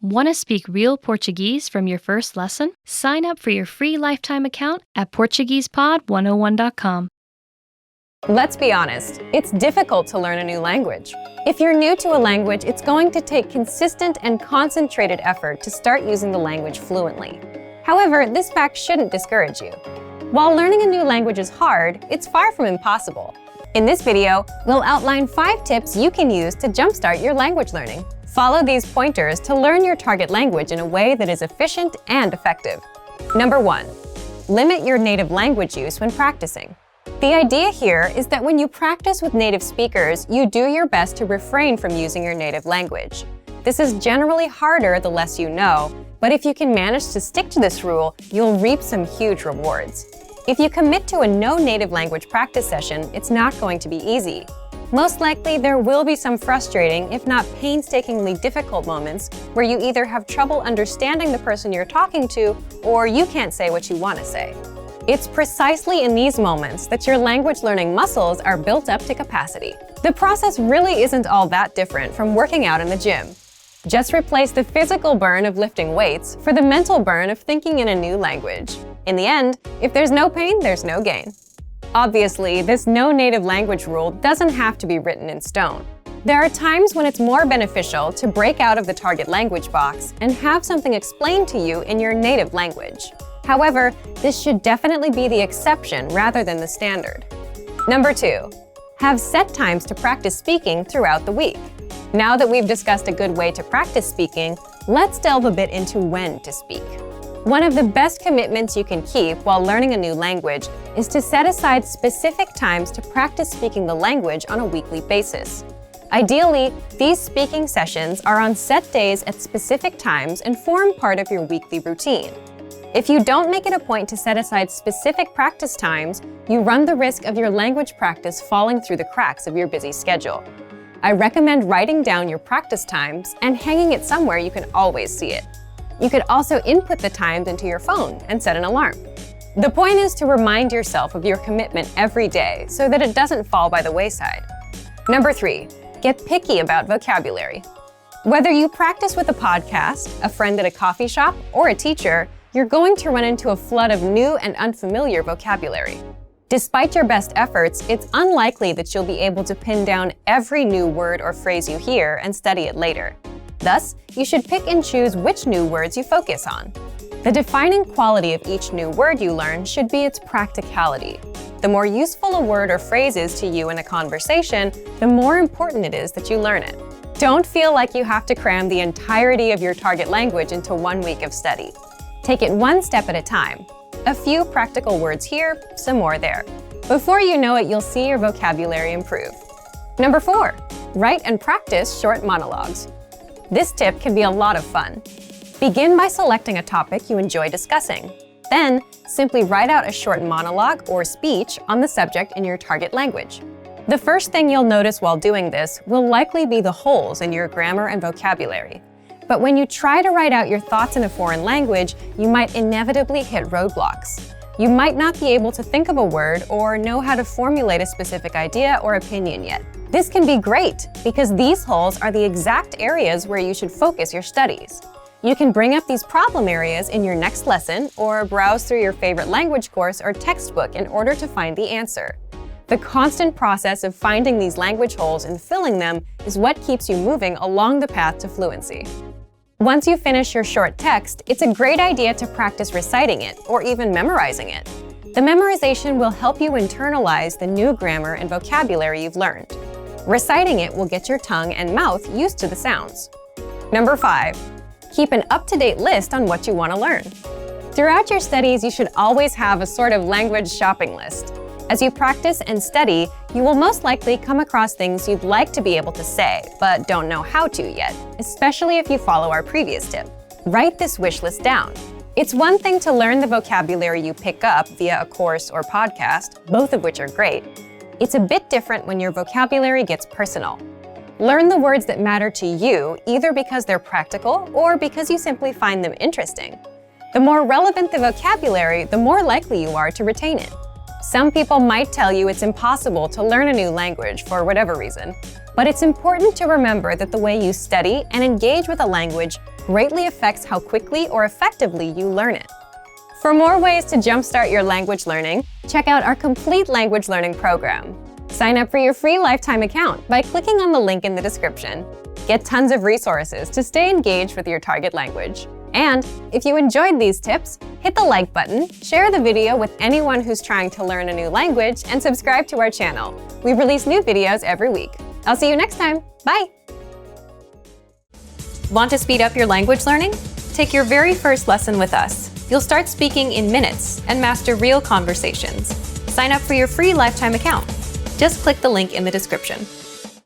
Want to speak real Portuguese from your first lesson? Sign up for your free lifetime account at PortuguesePod101.com. Let's be honest, it's difficult to learn a new language. If you're new to a language, it's going to take consistent and concentrated effort to start using the language fluently. However, this fact shouldn't discourage you. While learning a new language is hard, it's far from impossible. In this video, we'll outline 5 tips you can use to jumpstart your language learning. Follow these pointers to learn your target language in a way that is efficient and effective. Number 1. Limit your native language use when practicing. The idea here is that when you practice with native speakers, you do your best to refrain from using your native language. This is generally harder the less you know, but if you can manage to stick to this rule, you'll reap some huge rewards. If you commit to a no native language practice session, it's not going to be easy. Most likely, there will be some frustrating, if not painstakingly difficult moments where you either have trouble understanding the person you're talking to or you can't say what you want to say. It's precisely in these moments that your language learning muscles are built up to capacity. The process really isn't all that different from working out in the gym. Just replace the physical burn of lifting weights for the mental burn of thinking in a new language. In the end, if there's no pain, there's no gain. Obviously, this no native language rule doesn't have to be written in stone. There are times when it's more beneficial to break out of the target language box and have something explained to you in your native language. However, this should definitely be the exception rather than the standard. Number 2. Have set times to practice speaking throughout the week. Now that we've discussed a good way to practice speaking, let's delve a bit into when to speak. One of the best commitments you can keep while learning a new language is to set aside specific times to practice speaking the language on a weekly basis. Ideally, these speaking sessions are on set days at specific times and form part of your weekly routine. If you don't make it a point to set aside specific practice times, you run the risk of your language practice falling through the cracks of your busy schedule. I recommend writing down your practice times and hanging it somewhere you can always see it. You could also input the times into your phone and set an alarm. The point is to remind yourself of your commitment every day so that it doesn't fall by the wayside. Number 3, get picky about vocabulary. Whether you practice with a podcast, a friend at a coffee shop, or a teacher, you're going to run into a flood of new and unfamiliar vocabulary. Despite your best efforts, it's unlikely that you'll be able to pin down every new word or phrase you hear and study it later. Thus, you should pick and choose which new words you focus on. The defining quality of each new word you learn should be its practicality. The more useful a word or phrase is to you in a conversation, the more important it is that you learn it. Don't feel like you have to cram the entirety of your target language into 1 week of study. Take it one step at a time. A few practical words here, some more there. Before you know it, you'll see your vocabulary improve. Number 4, write and practice short monologues. This tip can be a lot of fun. Begin by selecting a topic you enjoy discussing. Then, simply write out a short monologue or speech on the subject in your target language. The first thing you'll notice while doing this will likely be the holes in your grammar and vocabulary. But when you try to write out your thoughts in a foreign language, you might inevitably hit roadblocks. You might not be able to think of a word or know how to formulate a specific idea or opinion yet. This can be great because these holes are the exact areas where you should focus your studies. You can bring up these problem areas in your next lesson or browse through your favorite language course or textbook in order to find the answer. The constant process of finding these language holes and filling them is what keeps you moving along the path to fluency. Once you finish your short text, it's a great idea to practice reciting it or even memorizing it. The memorization will help you internalize the new grammar and vocabulary you've learned. Reciting it will get your tongue and mouth used to the sounds. Number 5, keep an up-to-date list on what you want to learn. Throughout your studies, you should always have a sort of language shopping list. As you practice and study, you will most likely come across things you'd like to be able to say, but don't know how to yet, especially if you follow our previous tip. Write this wish list down. It's one thing to learn the vocabulary you pick up via a course or podcast, both of which are great. It's a bit different when your vocabulary gets personal. Learn the words that matter to you, either because they're practical or because you simply find them interesting. The more relevant the vocabulary, the more likely you are to retain it. Some people might tell you it's impossible to learn a new language for whatever reason, but it's important to remember that the way you study and engage with a language greatly affects how quickly or effectively you learn it. For more ways to jumpstart your language learning, check out our complete language learning program. Sign up for your free lifetime account by clicking on the link in the description. Get tons of resources to stay engaged with your target language. And if you enjoyed these tips, hit the like button, share the video with anyone who's trying to learn a new language, and subscribe to our channel. We release new videos every week. I'll see you next time. Bye! Want to speed up your language learning? Take your very first lesson with us. You'll start speaking in minutes and master real conversations. Sign up for your free lifetime account. Just click the link in the description.